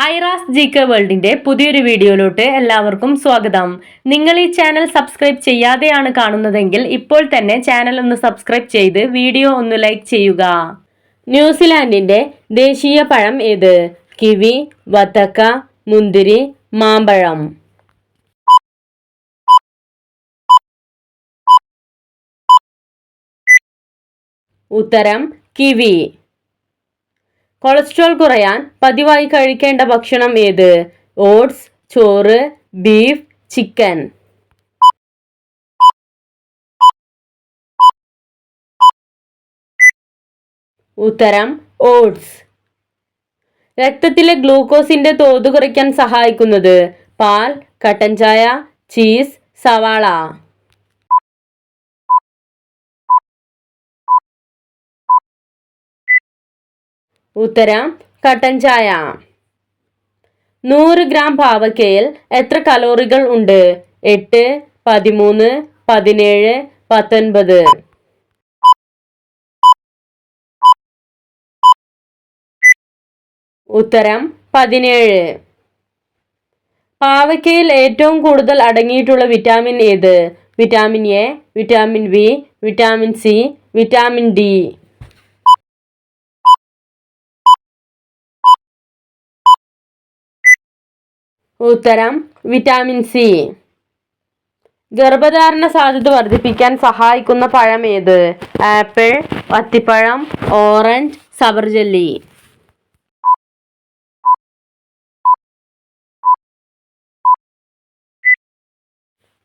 Aira's GK വേൾഡിന്റെ പുതിയൊരു വീഡിയോയിലോട്ട് എല്ലാവർക്കും സ്വാഗതം. നിങ്ങൾ ഈ ചാനൽ സബ്സ്ക്രൈബ് ചെയ്യാതെയാണ് കാണുന്നതെങ്കിൽ ഇപ്പോൾ തന്നെ ചാനൽ ഒന്ന് സബ്സ്ക്രൈബ് ചെയ്ത് വീഡിയോ ഒന്ന് ലൈക്ക് ചെയ്യുക. ന്യൂസിലാൻഡിന്റെ ദേശീയ പഴം ഏത്? കിവി, വത്തക്ക, മുന്തിരി, മാമ്പഴം. ഉത്തരം കിവി. കൊളസ്ട്രോൾ കുറയാൻ പതിവായി കഴിക്കേണ്ട ഭക്ഷണം ഏത്? ഓട്സ്, ചോറ്, ബീഫ്, ചിക്കൻ. ഉത്തരം ഓട്സ്. രക്തത്തിലെ ഗ്ലൂക്കോസിന്റെ തോത് കുറയ്ക്കാൻ സഹായിക്കുന്നത്? പാൽ, കട്ടൻ ചായ, ചീസ്, സവാള. ഉത്തരം കട്ടൻ ചായ. 100 ഗ്രാം പാവയ്ക്കയിൽ എത്ര കലോറികൾ ഉണ്ട്? 8, 13, 17, 19. ഉത്തരം 17. പാവയ്ക്കയിൽ ഏറ്റവും കൂടുതൽ അടങ്ങിയിട്ടുള്ള വിറ്റാമിൻ ഏത്? Vitamin A, vitamin B, vitamin C, vitamin D. ഉത്തരം വിറ്റാമിൻ സി. ഗർഭധാരണ സാധ്യത വർദ്ധിപ്പിക്കാൻ സഹായിക്കുന്ന പഴം ഏത്? ആപ്പിൾ, അത്തിപ്പഴം, ഓറഞ്ച്, സബർജല്ലി.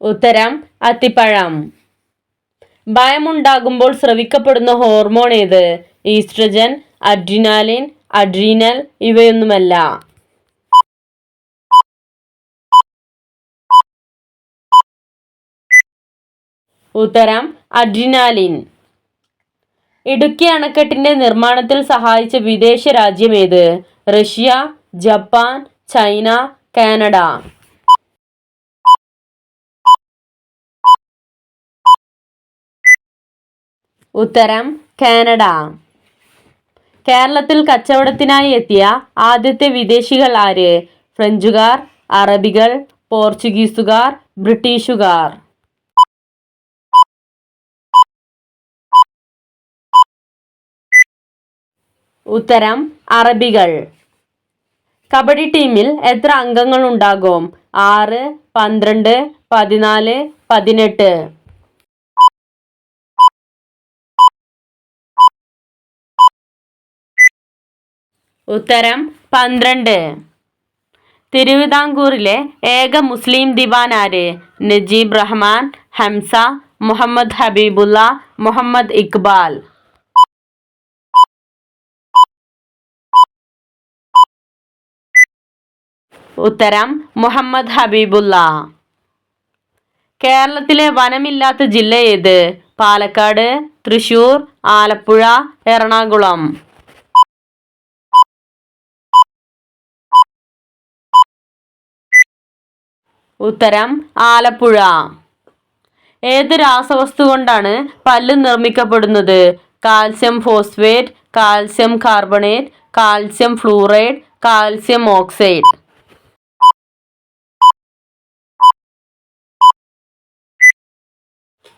ഉത്തരം അത്തിപ്പഴം. ഭയമുണ്ടാകുമ്പോൾ സ്രവിക്കപ്പെടുന്ന ഹോർമോൺ ഏത്? ഈസ്ട്രജൻ, അഡ്രിനാലിൻ, അഡ്രീനൽ, ഇവയൊന്നുമല്ല. ഉത്തരം അഡ്രിനാലിൻ. ഇടുക്കി അണക്കെട്ടിന്റെ നിർമ്മാണത്തിൽ സഹായിച്ച വിദേശ രാജ്യം ഏത്? Russia, Japan, China, Canada. ഉത്തരം കാനഡ. കേരളത്തിൽ കച്ചവടത്തിനായി എത്തിയ ആദ്യത്തെ വിദേശികൾ ആര്? ഫ്രഞ്ചുകാർ, അറബികൾ, പോർച്ചുഗീസുകാർ, ബ്രിട്ടീഷുകാർ. ഉത്തരം അറബികൾ. കബഡി ടീമിൽ എത്ര അംഗങ്ങൾ ഉണ്ടാകും? 6, 12, 14, 18. ഉത്തരം 12. തിരുവിതാംകൂറിലെ ഏക മുസ്ലിം ദിവാൻ ആര്? നജീബ് റഹ്മാൻ, ഹംസ, മുഹമ്മദ് ഹബീബുള്ള, മുഹമ്മദ് ഇക്ബാൽ. ഉത്തരം മുഹമ്മദ് ഹബീബുള്ള. കേരളത്തിലെ വനമില്ലാത്ത ജില്ല ഏത്? പാലക്കാട്, തൃശൂർ, ആലപ്പുഴ, എറണാകുളം. ഉത്തരം ആലപ്പുഴ. ഏത് രാസവസ്തു കൊണ്ടാണ് പല്ല് നിർമ്മിക്കപ്പെടുന്നത്? Calcium phosphate, calcium carbonate, calcium fluoride, calcium oxide.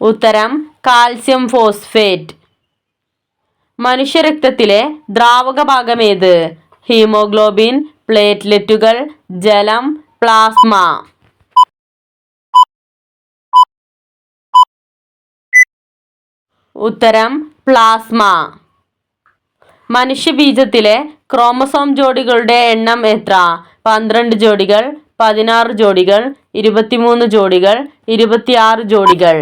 ഉത്തരം കാൽസ്യം ഫോസ്ഫേറ്റ്. മനുഷ്യരക്തത്തിലെ ദ്രാവക ഭാഗം ഏത്? ഹീമോഗ്ലോബിൻ, പ്ലേറ്റ്ലെറ്റുകൾ, ജലം, പ്ലാസ്മ. ഉത്തരം പ്ലാസ്മ. മനുഷ്യബീജത്തിലെ ക്രോമസോം ജോഡികളുടെ എണ്ണം എത്ര? 12 ജോഡികൾ, 16 ജോഡികൾ, 23 ജോഡികൾ, 26 ജോഡികൾ.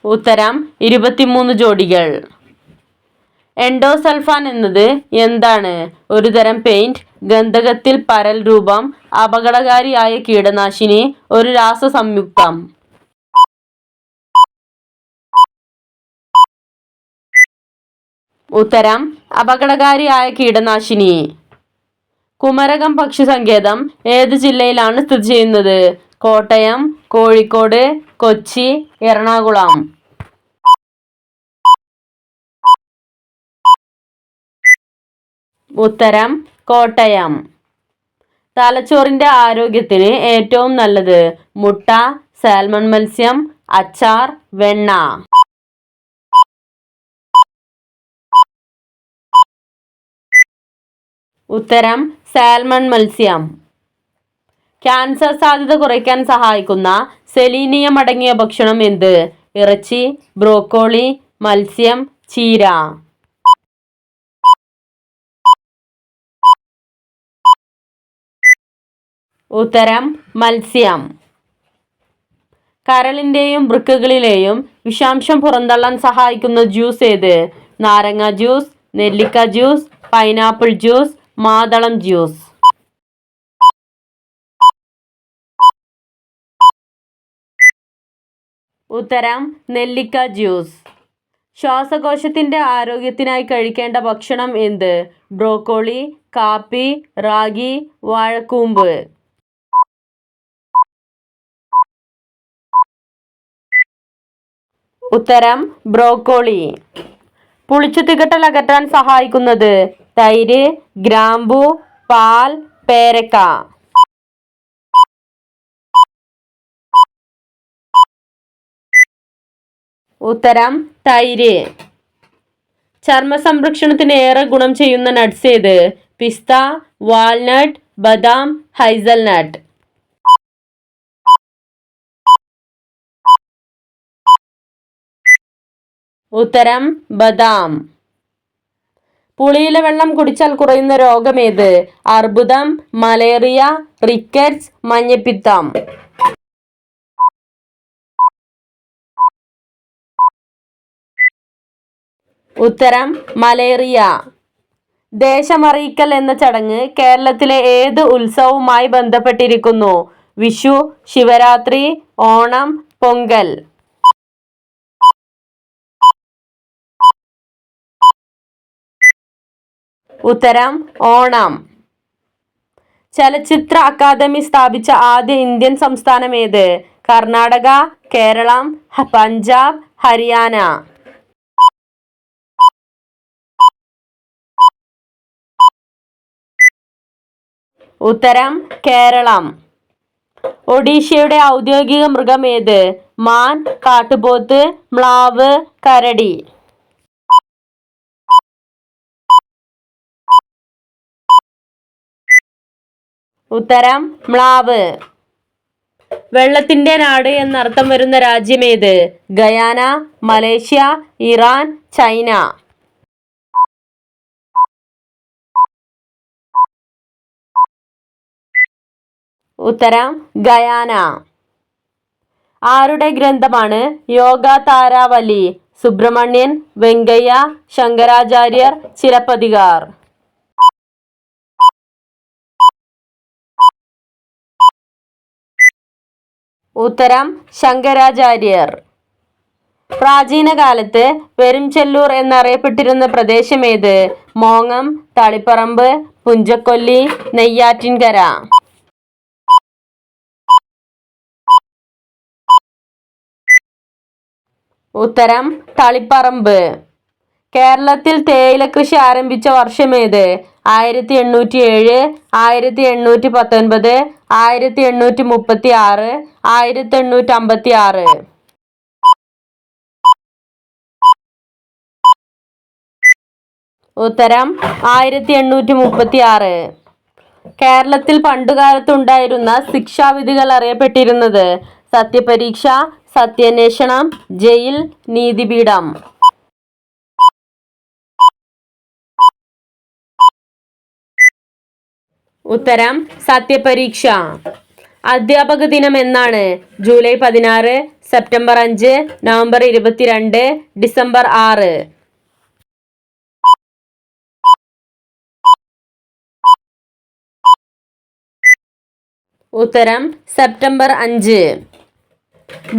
ഉത്തരം 23 ജോഡികൾ. എൻഡോസൾഫാൻ എന്നത് എന്താണ്? ഒരു തരം പെയിന്റ്, ഗന്ധകത്തിൽ പരൽ രൂപം, അപകടകാരിയായ കീടനാശിനി, ഒരു രാസസംയുക്തം. ഉത്തരം അപകടകാരിയായ കീടനാശിനി. കുമരകം പക്ഷി സങ്കേതം ഏത് ജില്ലയിലാണ് സ്ഥിതി ചെയ്യുന്നത്? കോട്ടയം, കോഴിക്കോട്, കൊച്ചി, എറണാകുളം. ഉത്തരം കോട്ടയം. തലച്ചോറിന്റെ ആരോഗ്യത്തിന് ഏറ്റവും നല്ലത് മുട്ട, സാൽമൺ മത്സ്യം, അച്ചാർ, വെണ്ണ. ഉത്തരം സാൽമൺ മത്സ്യം. ക്യാൻസർ സാധ്യത കുറയ്ക്കാൻ സഹായിക്കുന്ന സെലീനിയം അടങ്ങിയ ഭക്ഷണം എന്ത്? ഇറച്ചി, ബ്രോക്കോളി, മത്സ്യം, ചീര. ഉത്തരം മത്സ്യം. കരളിന്റെയും വൃക്കകളിലെയും വിഷാംശം പുറന്തള്ളാൻ സഹായിക്കുന്ന ജ്യൂസ് ഏത്? നാരങ്ങ ജ്യൂസ്, നെല്ലിക്ക ജ്യൂസ്, പൈനാപ്പിൾ ജ്യൂസ്, മാതളം ജ്യൂസ്. ഉത്തരം നെല്ലിക്ക ജ്യൂസ്. ശ്വാസകോശത്തിന്റെ ആരോഗ്യത്തിനായി കഴിക്കേണ്ട ഭക്ഷണം എന്ത്? ബ്രോക്കോളി, കാപ്പി, റാഗി, വാഴക്കൂമ്പ്. ഉത്തരം ബ്രോക്കോളി. പുളിച്ചു തികട്ടൽ അകറ്റാൻ സഹായിക്കുന്നത് തൈര്, ഗ്രാമ്പു, പാൽ, പേരക്ക. ഉത്തരം തൈര്. ചർമ്മ സംരക്ഷണത്തിന് ഏറെ ഗുണം ചെയ്യുന്ന നട്ട്സ് ഏത്? പിസ്ത, വാൾനട്ട്, ബദാം, ഹൈസൽനട്ട്. ഉത്തരം ബദാം. പുളിയില വെള്ളം കുടിച്ചാൽ കുറയുന്ന രോഗമേത്? അർബുദം, മലേറിയ, റിക്കറ്റ്സ്, മഞ്ഞപ്പിത്തം. ഉത്തരം മലേറിയ. ദേശമറിയിക്കൽ എന്ന ചടങ്ങ് കേരളത്തിലെ ഏത് ഉത്സവവുമായി ബന്ധപ്പെട്ടിരിക്കുന്നു? വിഷു, ശിവരാത്രി, ഓണം, പൊങ്കൽ. ഉത്തരം ഓണം. ചലച്ചിത്ര അക്കാദമി സ്ഥാപിച്ച ആദ്യ ഇന്ത്യൻ സംസ്ഥാനം ഏത്? കർണാടക, കേരളം, പഞ്ചാബ്, ഹരിയാന. ഉത്തരം കേരളം. ഒഡീഷയുടെ ഔദ്യോഗിക മൃഗം ഏത്? മാൻ, കാട്ടുപോത്ത്, മ്ലാവ്, കരടി. ഉത്തരം മ്ലാവ്. വെള്ളത്തിന്റെ നാട് എന്നർത്ഥം വരുന്ന രാജ്യമേത്? Guyana, Malaysia, Iran, China. ഉത്തരം ഗയാന. ആരുടെ ഗ്രന്ഥമാണ് യോഗാതാരാവലി? സുബ്രഹ്മണ്യൻ, വെങ്കയ്യ, ശങ്കരാചാര്യർ, ചിലപ്പതികാർ. ഉത്തരം ശങ്കരാചാര്യർ. പ്രാചീന കാലത്ത് പെരുംചെല്ലൂർ എന്നറിയപ്പെട്ടിരുന്ന പ്രദേശമേത്? മോങ്ങം, തളിപ്പറമ്പ്, പുഞ്ചക്കൊല്ലി, നെയ്യാറ്റിൻകര. ഉത്തരം തളിപ്പറമ്പ്. കേരളത്തിൽ തേയില കൃഷി ആരംഭിച്ച വർഷമേത്? 1807, 1819, 1836, 1856. ഉത്തരം 1836. കേരളത്തിൽ പണ്ടുകാലത്തുണ്ടായിരുന്ന ശിക്ഷാവിധികൾ അറിയപ്പെട്ടിരുന്നത്? സത്യപരീക്ഷ, സത്യാന്വേഷണം, ജയിൽ, നീതിപീഠം. ഉത്തരം സത്യപരീക്ഷ. അധ്യാപക ദിനം എന്നാണ്? July 16, September 5, November 22, December 6. ഉത്തരം സെപ്റ്റംബർ 5.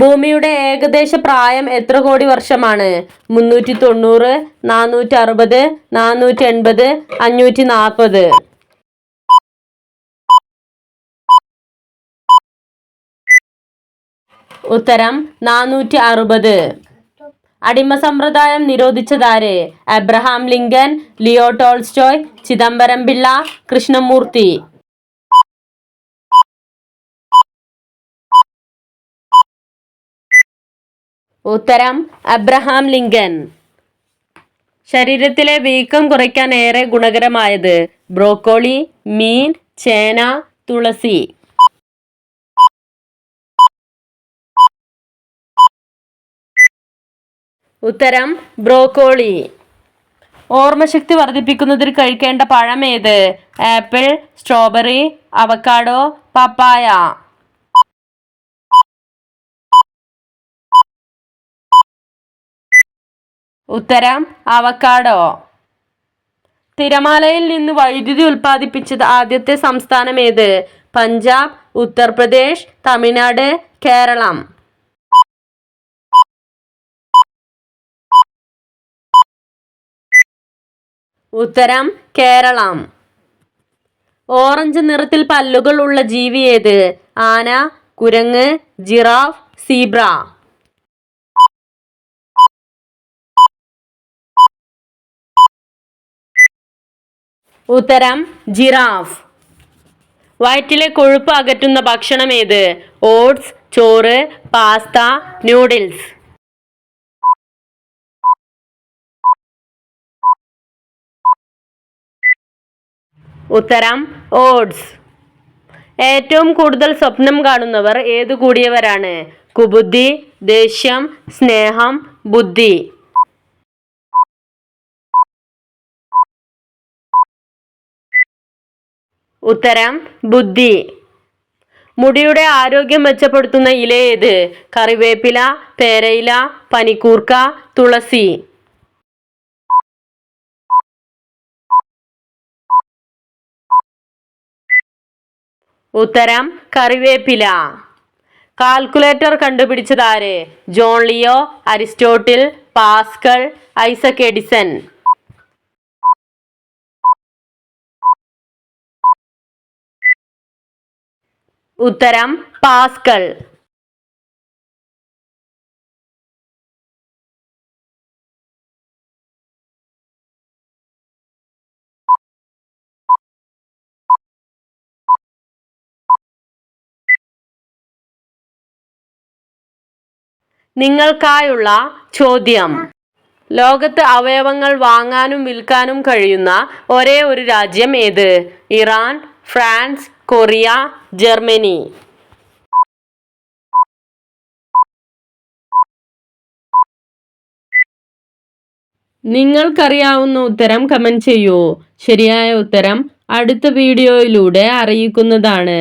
ഭൂമിയുടെ ഏകദേശ പ്രായം എത്ര കോടി വർഷമാണ്? 390, 460, 480, 540. ഉത്തരം 460. അടിമ സമ്പ്രദായം നിരോധിച്ചതാര്? Abraham Lincoln, Leo Tolstoy, Chidambaram Pillai, Krishnamurthy. ഉത്തരം അബ്രഹാം ലിങ്കൻ. ശരീരത്തിലെ വീക്കം കുറയ്ക്കാൻ ഏറെ ഗുണകരമായത്? ബ്രോക്കോളി, മീൻ, ചേന, തുളസി. ഉത്തരം ബ്രോക്കോളി. ഓർമ്മശക്തി വർദ്ധിപ്പിക്കുന്നതിന് കഴിക്കേണ്ട പഴം ഏത്? ആപ്പിൾ, സ്ട്രോബെറി, അവക്കാഡോ, പപ്പായ. ഉത്തരം അവക്കാഡോ. തിരമാലയിൽ നിന്ന് വൈദ്യുതി ഉൽപ്പാദിപ്പിച്ചത് ആദ്യത്തെ സംസ്ഥാനം ഏത്? പഞ്ചാബ്, ഉത്തർപ്രദേശ്, തമിഴ്നാട്, കേരളം. ഉത്തരം കേരളം. ഓറഞ്ച് നിറത്തിൽ പല്ലുകൾ ഉള്ള ജീവി ഏത്? ആന, കുരങ്ങ്, ജിറാഫ്, സീബ്ര. ഉത്തരം ജിറാഫ്. വയറ്റിലെ കൊഴുപ്പ് അകറ്റുന്ന ഭക്ഷണം ഏത്? ഓട്സ്, ചോറ്, പാസ്ത, നൂഡിൽസ്. ഉത്തരം ഓട്സ്. ഏറ്റവും കൂടുതൽ സ്വപ്നം കാണുന്നവർ ഏതു കൂടിയവരാണ്? കുബുദ്ധി, ദേഷ്യം, സ്നേഹം, ബുദ്ധി. ഉത്തരം ബുദ്ധി. മുടിയുടെ ആരോഗ്യം മെച്ചപ്പെടുത്തുന്ന ഇല ഏത്? കറിവേപ്പില, പേരയില, പനിക്കൂർക്ക, തുളസി. ഉത്തരം കറിവേപ്പില. കാൽക്കുലേറ്റർ കണ്ടുപിടിച്ചതാര്? John Leo, Aristotle, Pascal, Isaac Edison. ഉത്തരം പാസ്കൽ. നിങ്ങൾക്കായുള്ള ചോദ്യം: ലോകത്ത് അവയവങ്ങൾ വാങ്ങാനും വിൽക്കാനും കഴിയുന്ന ഒരേ ഒരു രാജ്യം ഏത്? Iran, France, Korea, Germany. നിങ്ങൾക്കറിയാവുന്ന ഉത്തരം കമന്റ് ചെയ്യൂ. ശരിയായ ഉത്തരം അടുത്ത വീഡിയോയിലൂടെ അറിയിക്കുന്നതാണ്.